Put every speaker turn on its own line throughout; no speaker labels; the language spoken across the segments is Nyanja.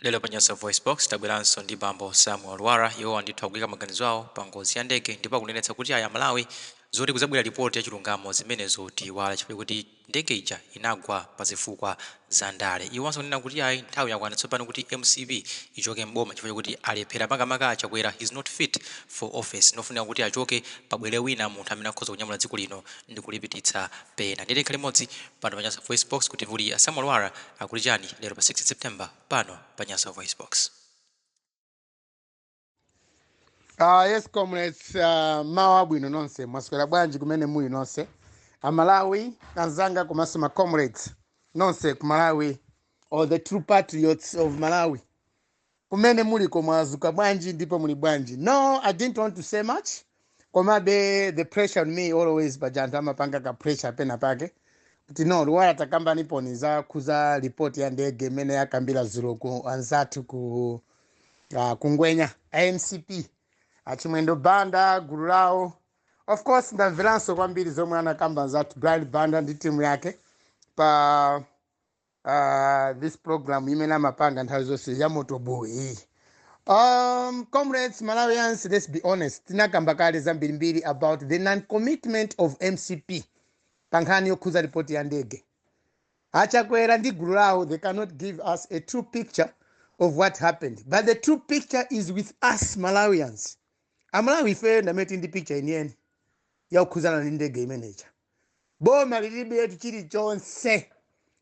Lelo pa Nyasa VoiceBox tabweranso ndi bambo Samuel Lwara iwo andithu akuyika maganizo awo pa ngozi ya ndege ndipo akunenetsa kuti aya Malawi zoti kuzabwera ripoti ya chilungamo zimenezo tiwala chifukwa kuti ndege ija inagwa pa zifukwa za Ndale. Iwo ananena kuti ayi nthawi yakwana tsopano kuti MCP ichoke mboma chifukwa kuti alephera makamaka achakwera is not fit for office. Nofunika kuti achoke pabwere wina munthu amene akhoza kunyamula dziko lino ndi kulipititsa pena. Ndile khale modzi pano pa Nyasa VoiceBox kuti vuli Samuel Lwara akuti chani lero pa 6 September pano pa Nyasa VoiceBox.
Yes, comrades, mawa bwino nonse mwaswera bwanji kumene muli nonse Amalawi anzanga komanso ma comrades nonse ku Malawi, or the true patriots of Malawi kumene muli mwazuka bwanji ndipo muli bwanji. No, I didn't want to say much komabe the pressure on me always bajanthu amapanga ka pressure pena pake kuti no Lwara takamba niponiza kuza report ya ndege imene yakambira zulo ku anzathu ku kungwenya MCP achimwendo banda gulu lao. Of course ndamveranso kwambiri zomwe anakamba anzathu Brian Banda ndi timu yake pa this program imene amapanga nthawi zonse ya motoboy. Comrades Malawians, let's be honest, tinakamba kale zambirimbiri about the non-commitment of MCP pankhani yokhuza ripoti ya ndege. Achakwera ndi gulu lao, they cannot give us a true picture of what happened, but the true picture is with us Malawians. Amalawi ife ndameti ndi picture inieni ya kukhuzana ndi ndege imeneja. Boma lilibe yetu chili chonse.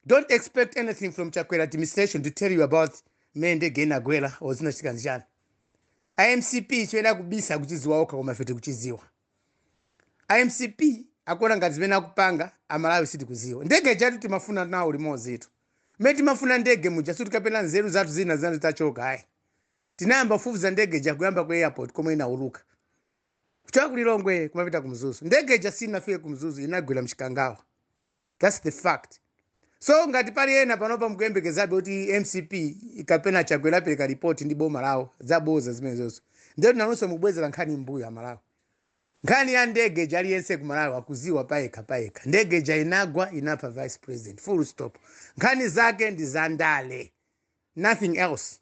Don't expect anything from Chakwera administration to tell you about ndege Inagwa or zina chikanjani. IMCP chwena kubisa kuchiziwa oka koma fete kuchiziwa. IMCP akona ngati zimene akupanga Amalawi siti kuziwa. Ndege jatu timafuna nawo limozi itu. Meti mafuna ndege muja suti kapena nzeru zatu zina zitachoka hai. Tinamba fufuza ndege ja kuyamba kwa airport komwe inauluka. Kuchoka kulilongwe kumapita kumzuzu. Ndege ja sinafike kumzuzu inagwira mchikangawa. That's the fact. So ngati pali ena panopa mkuyembekezabe kuti MCP ikapena chakwera pereka report ndi boma lawo zaboza zimenezozo. Ndetu nanonso mubwezera nkhani mbuyo Amalawi. Nkhani ya ndege ja aliyense ku Malawi akuziwa paeka. Ndege ja Inagwa inapa Vice President. Full stop. Nkhani zake ndi za Ndale. Nothing else.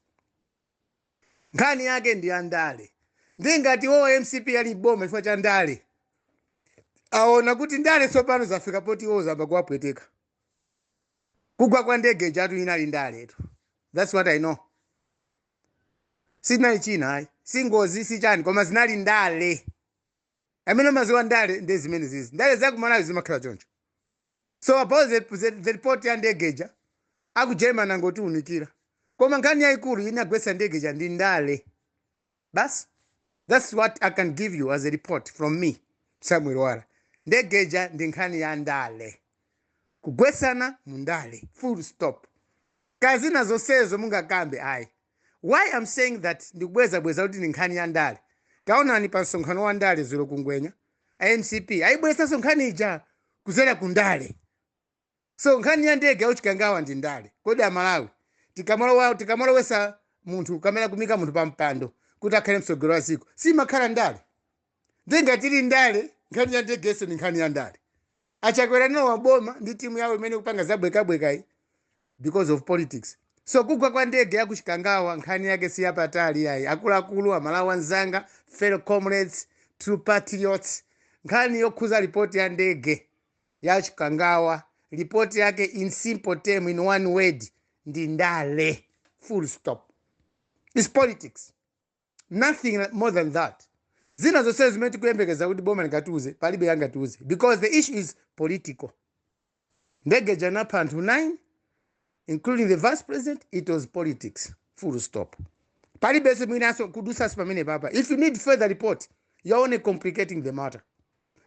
Nkhani yake ndi ya Ndale. Ndingati MCP yali boma chifukwa cha Ndale. Aona kuti Ndale tsopano zafika poti zamba kuwapweteka. Kugwa kwa ndege jatu inali Ndale etu. That's what I know. Sinali china hai. Singozi si chani koma zinali Ndale. Amene maziwa Ndale ndezi zimene zizi. Ndale zaku Malawi zimakhala choncho. So about the report ya ndege ja akujema nangoti unikira. Koma nkhani yaikulu inagwesa ndege ja ndi Ndale. Bas? That's what I can give you as a report from me, Samuel Lwara. Ndege ja ndi nkhani ya Ndale. Kugwesana mundale. Full stop. Kazina zosezo mungakambe ayi. Why I'm saying that ndikubweza kuti ndi nkhani ya Ndale. Kaona ni pa msonkhano wa Ndale zulo kungwenya. MCP ayibwesa nkhani ija kuzera ku Ndale. So nkhani ya ndege auchikangawa ndi Ndale. Kodi Amalawi tikamala wesa munthu kamera kumika munthu pa mpando kuti akhale mtsogoleri wa dziko si makhala Ndale. Ndingatili Ndale nkhani ya ndege ni nkhani ya Ndale. Achakwera no waboma ndi timu yawo imene kupanga zabweka yi because of politics. So kugwa kwa ndege ya kuchikangawa nkhani yake si yapatali yayi. Akuluakulu Amalawi anzanga, fellow comrades, true patriots, nkhani yokhuza report ya ndege ya chikangawa, report yake in simple term, in one word, ndi Ndale. Full stop. It's politics. Nothing more than that. Zina zose zimeti kuyembekeza kuti boma likatuze palibe yangatuze because the issue is political. Ndege janapa anthu 9 including the vice president, it was politics. Full stop. Palibe seminaso kudusa spamene papa. If you need further report, you're only complicating the matter.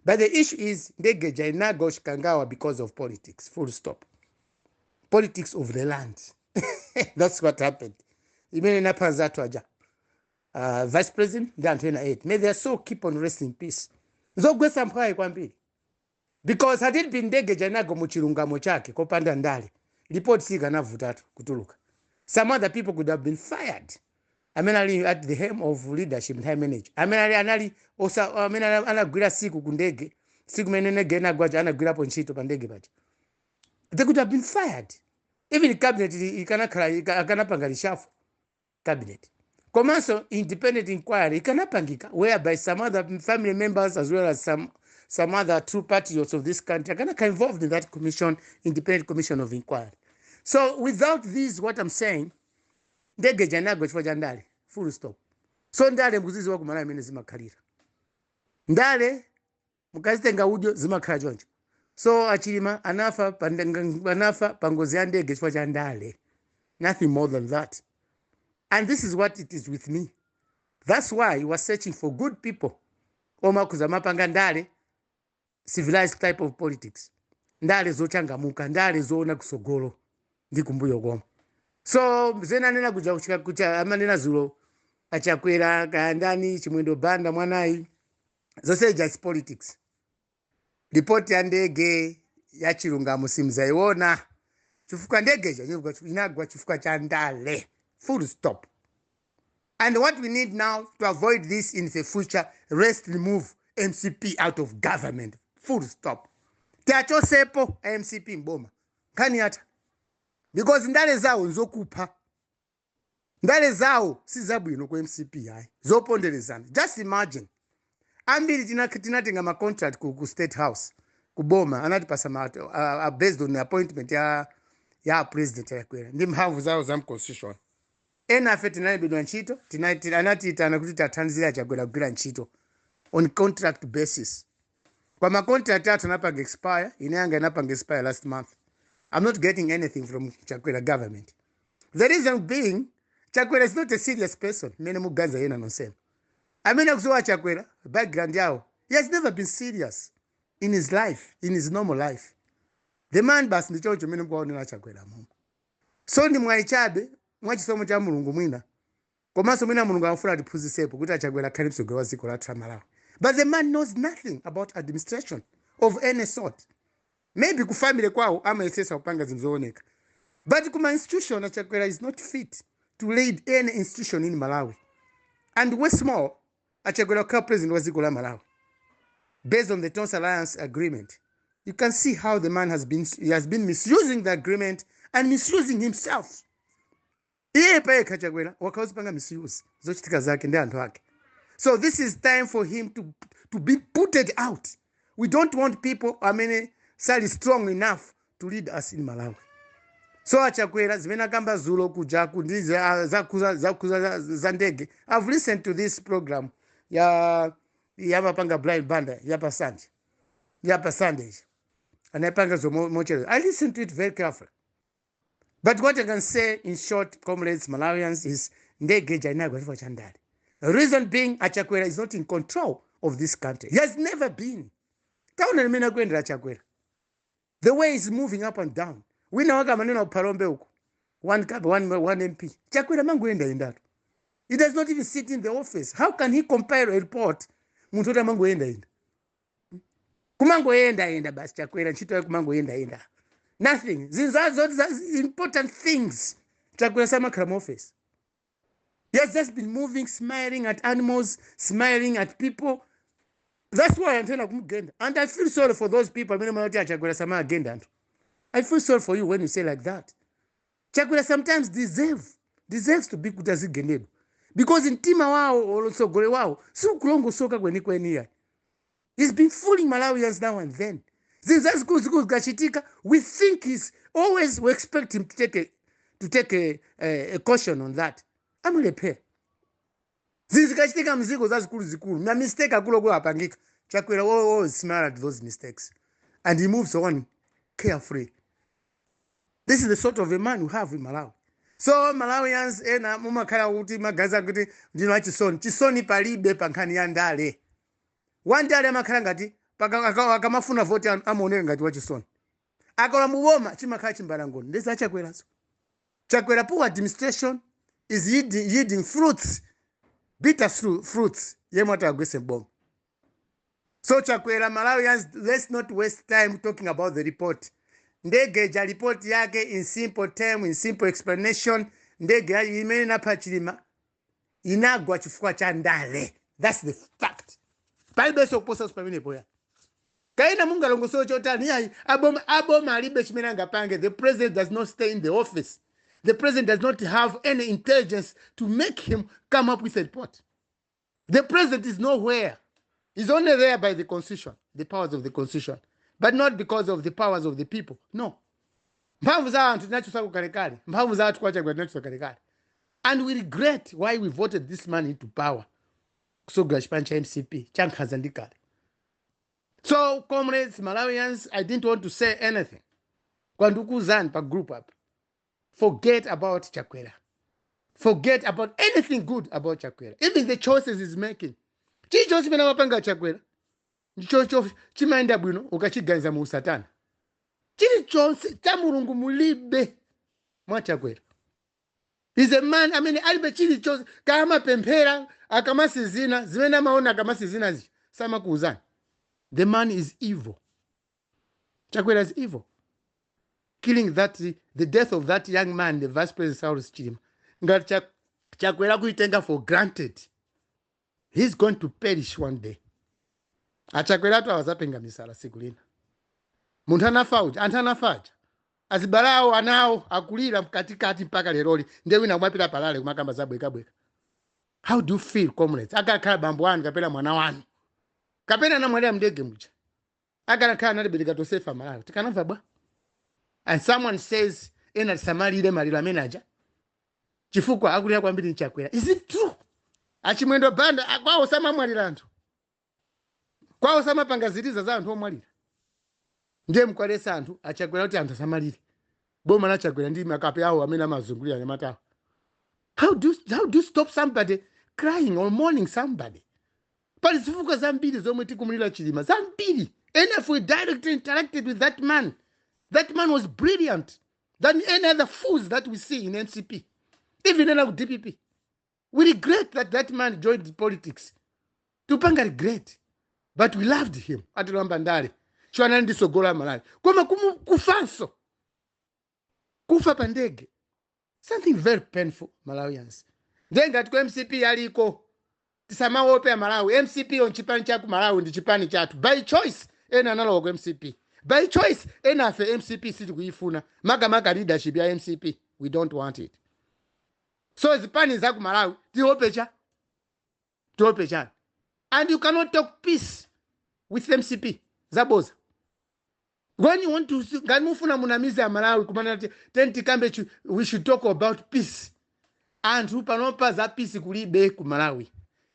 But the issue is ndege jainago shikangawa because of politics. Full stop. Politics of the land. That's what happened. Imene napanzatu aja. Vice President, the Antena 8. May their soul keep on rest in peace. Zogwesa mphayi kwambiri. Because had it been ndege janago muchilungamo chake kopanda Ndale, report sikanavutatu kutuluka. Some other people could have been fired. Amenali at the helm of leadership and high management. Amenali anagwira siku kundege. Siku menene Inagwa anagwira ponchito pa ndege paja. They could have been fired. Even the cabinet ikanapanga lishafu. cabinet. Komanso independent inquiry ikanapangika whereby some other family members as well as some other true patriots of this country are going to involved in that commission, independent commission of inquiry. So without this, what I'm saying, Ndege Inagwa chifukwa cha Ndale, full stop. So Ndale mkuzizi wa kumalawi mene zimakhalira. Ndale mukazitenga udyo zimakhala choncho. So Chilima anafa pangozi ya Ndege chifukwa cha Ndale. Nothing more than that. And this is what it is with me. That's why you are searching for good people. Oma kuzamapanga Ndale, civilized type of politics. Ndale zochangamuka, Ndale zoona kusogolo. Ndi kumbuyo goma. So zena nena kucha amanena zulo achakwera kaandani chimwendo banda mwanayi. Zose just politics. Report ya Ndege ya chilungamo simzaiona. Chifukwa Ndege Inagwa chifukwa cha Ndale. Full stop. And what we need now to avoid this in the future, remove MCP out of government. Full stop. Tiacho sepo MCP mboma. Kani hata. Because Ndale zao nzokupa. Ndale zao si zabwino kwa MCP hai. Zoponderezana. Just imagine. Ambili tinatenga ma contract ku State House. Kuboma. Anatipasa based on the appointment ya president ya kwera. Ndi mhavu zao za constitution. Ena afeti nalibidwa nchito. Anatita anakuti atanzila chagwela kugila nchito. On contract basis. Kwa ma contract ya tunapanga expire. Ineanga inapanga expire last month. I'm not getting anything from Chakwera government. The reason being, Chakwera is not a serious person. Mene muganza yena nonsema. Amena kuzuwa Chakwera, background yao. He has never been serious in his life, in his normal life. The man bas ni chocho mene mkuwaone na Chakwera mungu. So ni mwaichabe, mwachisomo cha mulungu mwina. Komaso mwina mulungu amfura dipuzi sepo, kuta Chakwera kalipso gewa ziko la Amalawi. But the man knows nothing about administration of any sort. Maybe ku family kwao ama isesa upanga zimzooneka. But kuma institution Chakwera is not fit to lead any institution in Malawi. And what's more, Chakwera ka president was ziko la Malawi. Based on the Tons Alliance agreement, you can see how the man has been misusing the agreement and misusing himself. Iye pae Chakwera wakawazipanga misuse zochitika zake ndi anthu ake. So this is time for him to be putted out. We don't want people Sali strong enough to lead us in Malawi. So Chakwera zimena kamba zulo kuja kundiza za Ndege. I've listened to this program ya mapanga blind banda yapa Sunday. And panga zo mochele. I listened to it very carefully. But what I can say in short, comrades, Malawians, is Ndege Inagwa chifukwa cha Ndale. The reason being Chakwera is not in control of this country. He has never been. Kauna nimena kwenda Chakwera. The way it's moving up and down. We know maneno parombe huko. One MP. Chakwera manguenda indatu. He does not even sit in the office. How can he compile a report? Mutoda manguenda inda. Kumangoenda basi Chakwera nchito kumangoenda. Nothing. These are important things. Chakwera sama kram office. He has just been moving, smiling at animals, smiling at people. That's why I'm telling you, and I feel sorry for those people. I feel sorry for you when you say like that. Chakwera sometimes deserves to be kutazigended. Because in tima wao or mtsogoleri wao, so kulongo soka kweni. He's been fooling Malawians now and then. That's good kudachitika. We think we expect him to take a caution on that. Amulepe. Zikachitika mzigo zikulu. Na mistake akulo apangika. Chakwera always smile at those mistakes. And he moves on carefree. This is the sort of a man we have in Malawi. So Malawians ena mumakhala kuti magaza kuti ndino chisoni palibe pankani ya Ndale. Wandale amakhala ngati akamafuna vote amoneka ngati wachisoni. Akola muboma chimakhala chimbalangoni. Ndeza Chakwera. Chakwera poor administration is yielding fruits. Bitter fruits. Yemota agwese bomb. So Chakwera, Malawians, let's not waste time talking about the report. Ndege report yake in simple term, in simple explanation. Ndege imena Chilima Inagwa chifukwa cha Ndale. That's the fact. Bible so posos pamene poya. Kaina munga longoso chota ni aboma alibe chimena ngapange. The president does not stay in the office. The president does not have any intelligence to make him come up with a report. The president is nowhere. He's only there by the constitution, the powers of the constitution, but not because of the powers of the people. No. Mphamvu za anthu tinachosa kukalekale. Mphamvu za anthu kwachagwa tinachosa kalekale. And we regret why we voted this man into power. Kusogera chipani cha MCP, chankhaza ndikale. So, comrades, Malawians, I didn't want to say anything. Kwandukuzani pa group up. Forget about Chakwera. Forget about anything good about Chakwera. Even the choices he's making. Chicho chimene wapanga Chakwera. Chicho chimaenda bwino ukachiganiza mu satana. Chilichonse cha mulungu mulibe mwa Chakwera. He's a man, I mean, alibe chilichonse kama pemphera akamasi zina zimene amaona akamasi zina zi sama kuuzani. The man is evil. Chakwera is evil. Killing the death of that young man, the Vice President Saulos Chilima. Ngati Chakwera kuitenga for granted. He's going to perish one day. Achakwera tu awazapenga misala siku lina. Munthu anafauja, anthu anafaja. Azibalawo anawo akulira mkatikati mpaka leroli. Nde wina kumapita palale kumakamba zabweka. How do you feel, comrades? Akakhala bambo wanu kapena mwana wanu. Kapena namwalira Ndege muja. Akakhala nalibereka tosefa Malawi. Tikanamva bwa. And someone says, ena samalire malira manager. Chifukwa akulira kwambiri ni Chakwera. Is it true? Achimwendo banda kwawo sama mwalira anthu. Kwawo sama pangaziriza za anthu omwalira. Ndiye mkwalesa anthu achakwera kuti anthu samalire. Boma la Chakwera ndi makape awo amene amazungulira nyamatawo. How do you stop somebody crying or mourning somebody? Pali zifukwa zambiri zomwe tikumulira Chilima. Zambiri. And if we directly interacted with that man was brilliant than any other fools that we see in NCP. Even in our DPP. We regret that man joined politics. Tupanga regret. But we loved him. Atulamba Ndale. Chwana ndi sogola Malawi. Koma kufanso. Kufa pandege. Something very painful, Malawians. Ndenga tuko MCP yaliko. Tisama wope ya Malawi. MCP on chipani chaku Malawi ndi chipani chatu. By choice, ena analogo MCP. By choice, ena afe MCP siti kuifuna. Maga leadership ya MCP. We don't want it. So zipani zaku Malawi, tihopecha. And you cannot talk peace with MCP. Zaboza. When you want to, ganufuna munamizi ya Malawi, kumana tenti kambe, we should talk about peace. And upanopa za peace kulibe ku Malawi.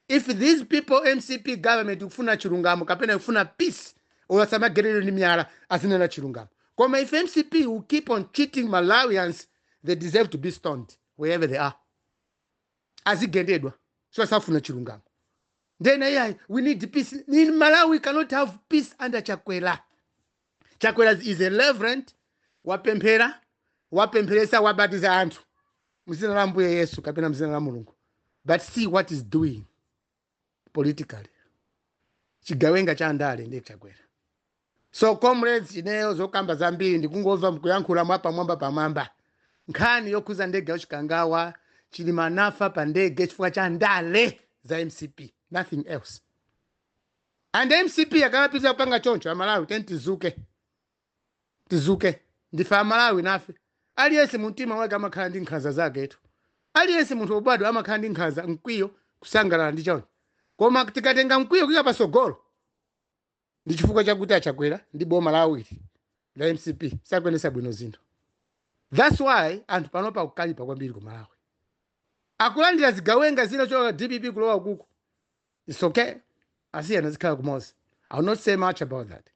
If these people, MCP government, ufuna chirungamo, kapena ufuna peace, Olasama gerero ni miara, asinena chirungamo. Koma if MCP will keep on cheating Malawians, they deserve to be stoned, wherever they are. Azigendedwa. So asafuna chirungamo. Then we need peace. In Malawi, we cannot have peace under Chakwera. Chakwera is a reverend. Wapemperesa wabatiza antu. Mzina la mbuye Yesu kapena mzina la Mulungu. But see what he's doing politically. Chigawenga cha Ndale ndi Chakwera. So comrades, ineyo zokamba zambiri ndikungova mkuyankhula mwamba pamwamba. Nkhani yokuza Ndege yochikangawa Chilima nafa pa Ndege chifukwa cha Ndale za MCP. Nothing else. And MCP akanapita kupanga choncho Amalawi tizuke ndifa Amalawi nafe. Aliyese muntima wake amakhala ndi nkhanza zake etu. Aliyese munthu obadwa amakhala ndi nkhanza mkwiyo kusangalala ndi choncho. Koma tikatenga mkwiyo kuika pasogolo. Ndi chifukwa chakuti Achakwera ndi boma la awiri la MCP sakwenesa bwino zinthu. That's why anthu panopa kukalipa kwambiri ku Malawi. Akulandira zigawenga zina choka DPP kulowa kuku. It's okay. Asiya nazikhala kumozi. I'll not say much about that.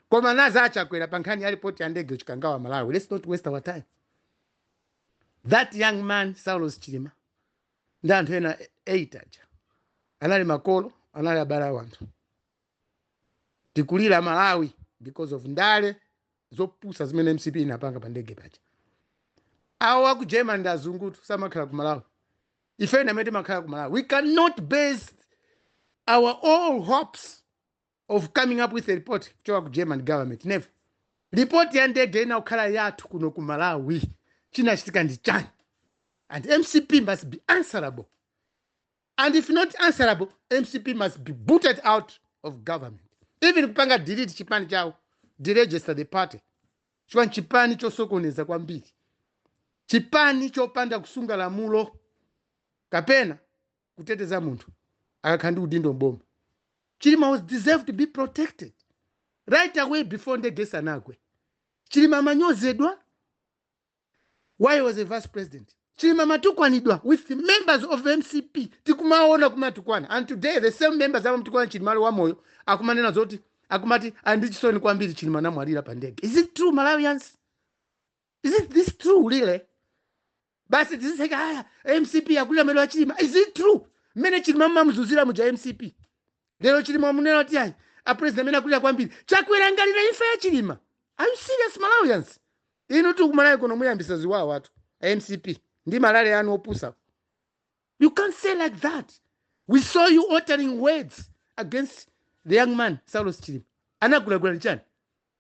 Koma naza Achakwera pankhani ya report ya Ndege yochikangawa Malawi. Let's not waste our time. That young man, Saulos Chilima, ndi anthu ena 8 aja. Anali makolo, anali abala wanthu. Tikulira Malawi because of Ndale zopusa zimene MCP inapanga pa Ndege paja. Awa ku German ndi azungutu samakhala ku Malawi. Ife namete makhala ku Malawi. We cannot base our all hopes of coming up with a report kuchoka ku German government. Never. Report ya Ndege ina ukhala yathu kuno ku Malawi. Chinachitika ndi chani. And MCP must be answerable. And if not answerable, MCP must be booted out of government. Even kupanga delete chipani chao, deregister the party. Chipani chosokoneza kwambiri. chipani chopanda kusunga lamulo kapena kuteteza munthu akakhandi udindo mboma. Chilima was deserved to be protected right away before Ndege sanagwe. Chilima manyozedwa while he was a vice president. Chilima matukwanidwa with the members of MCP. Tikumaona kumatukwana. And today the same members of mtukwana Chilima wa moyo akumanena zoti akumati andichisoni kwambiri Chilima namwalira pa Ndege. Is it true, Malawians? Is it this true really? But it is like MCP akulira melo wa Chilima. Is it true? Mene Chilima mamuzuzira muja MCP. Lero Chilima munena oti ai a president mena kulira kwambiri. Chakwera ngalira ifa ya Chilima. Are you serious, Malawians? Ino tu kumalawi kono muyambisa ziwa watu MCP ndi malale yanu opusa. You can't say like that. We saw you uttering words against the young man Saulos Chilima. Anakula nchani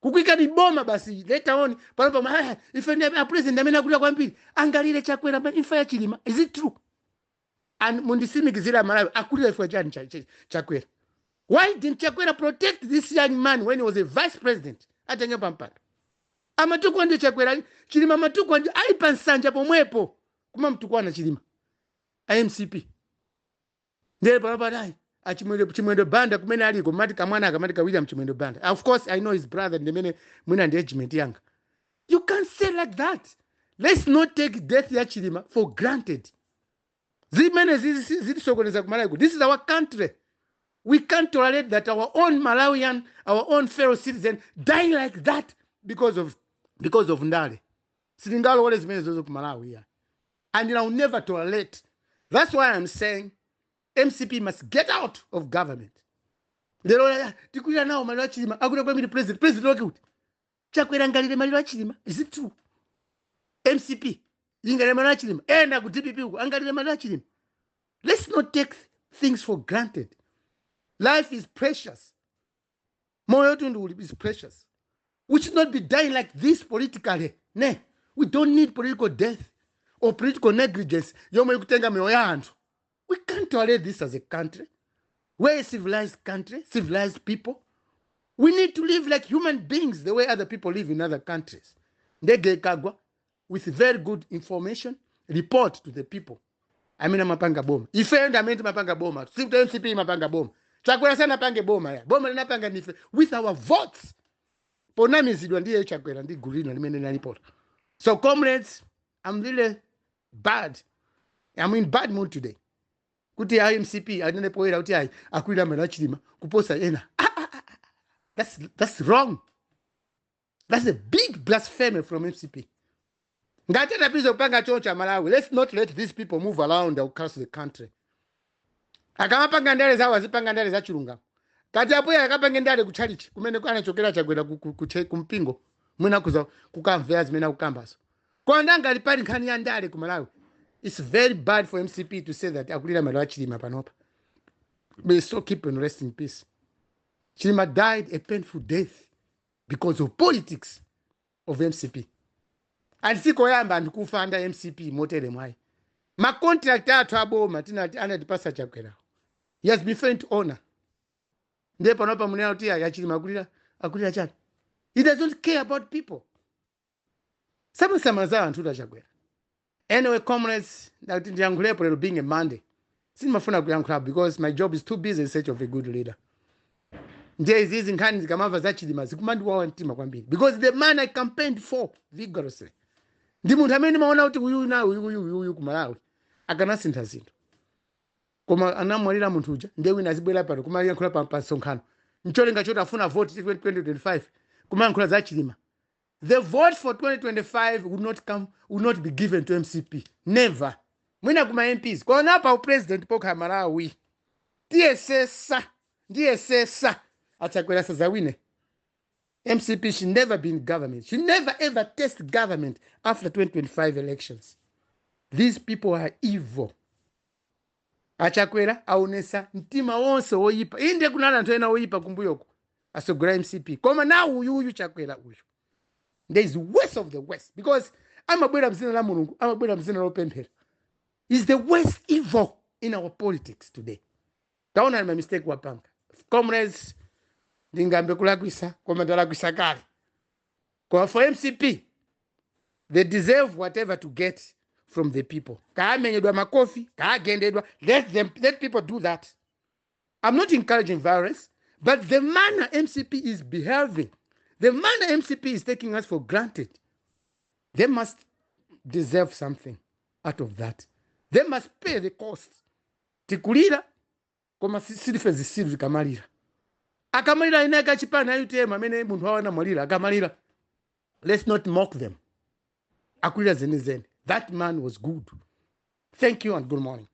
kukwika ni boma basi later on panopa ife ndi a president amene akula kwambiri angalire Chakwera ifa ya Chilima. Is it true? And mundisimikizira Malawi akulira ifa chani Chakwera. Why didn't Chakwera protect this young man when he was a vice president? Atanya pampano. Amatuko ndi Chakwera Chilima matuko ndi aipa nsanja pomwepo kuma mtukwana Chilima MCP. Ndele panopa chimwendo banda kumene aliko mati kamwana akamati ka William Chimwendo banda. Of course I know his brother ndemene mwina engagement yanga. You can't say like that. Let's not take death ya Chilima for granted. Zimene zitisokoneza kumalawi. This is our country. We can't tolerate that our own Malawian, our own fellow citizen dying like that because of Ndale. Silingalo wale zimene zozo kumalawi ya. And I'll never tolerate. That's why I'm saying MCP must get out of government. Lero tikuya nawo maliro a Chilima akuti kwambiri president wakuti Chakwera ngalire maliro a Chilima. Is it true? MCP ingalire maliro a Chilima enda ku DPP uko angalire maliro a Chilima. Let's not take things for granted. Life is precious. Moyo tundu is precious. We should not be dying like this politically. Ne, we don't need political death or political negligence. Yomo kutenga mioyo ya anthu. We can't tolerate this as a country. We're a civilized country, civilized people. We need to live like human beings the way other people live in other countries. Ndege kagwa with very good information, report to the people. Amina mapanga boma. Ifenda amina mapanga boma. Sikuta MCP mapanga boma. Chakwera sana pange boma ya. Boma linapanga nife with our votes. Pona mizidwa ndiye Chakwera ndi gulina limene na report. So comrades, I'm really bad. I'm in bad mood today. Kuti MCP adine poera uti ai akulira mala Chilima kuposa ena. That's wrong. That's a big blasphemy from MCP. Ngatena pizo panga chocha Malawi. Let's not let these people move around across the country. Akamapanga ndale zawo azipanga ndale za chilungamo. Kati apo yakapanga ndale kuchalichi kumene anachokera Chakwera kumpingo. Mwina kuza kukamvera zimene kukambaso. Kwa ndanga lipali nkhani ya ndale ku Malawi. It's very bad for MCP to say that akulira maliro a Chilima panopa. May so keep and rest in peace. Chilima died a painful death because of politics of MCP. And siko yamba ndikufa under MCP motere mwai. Ma contract athu aboma anatipasa Chakwera. He has been failed to honor. Ndiye panopa munena kuti ya Chilima akulira chani. He doesn't care about people. Sama za anthu da Chakwera. Anyway, comrades, it'll being a Monday. Sinimafuna kuyankhula because my job is too busy in search of a good leader. There is these nkhani zikamava za Chilima zikumandiwawa mtima kwambiri. Because the man I campaigned for vigorously. Ndi munthu amene maona kuti uyu kumalawi akanasintha zinthu. Koma anamwalira munthu uja ndiye wina azibwera pano kumayankhula pa nsonkhano. Ncholinga choti afuna vote 2025 kumayankhula za Chilima. The vote for 2025 will not be given to MCP. Never. Mwina kuma MPs. Kwa napa u president poka Malawi. DSS. Achakwera sazawine. MCP should never be in government. Should never ever test government after 2025 elections. These people are evil. Achakwera aonesa mtima wonse oyipa. Inde kunala nthu ena oyipa kumbuyoko. Asogora MCP. Koma now uyu Chakwera uyu. There is worst of the worst because amabwera mzina la Mulungu, amabwera mzina lopemphera. Is the worst evil in our politics today. Taona my mistake wapanga. Comrades, ndingambe kulakwisa, koma ndalakwisa kale. Kwa for MCP, They deserve whatever to get from the people. Kaamenyedwa makofi, kaagendedwa. Let people do that. I'm not encouraging violence, but the manner MCP is behaving, the manner MCP is taking us for granted, they must deserve something out of that. They must pay the cost. Tikulira, koma silife zisiru zikamalira. Akamalira ineka chipana yutema mene muntu hawana malira, akamalira. Let's not mock them. Akulira zenizeni. That man was good. Thank you and good morning.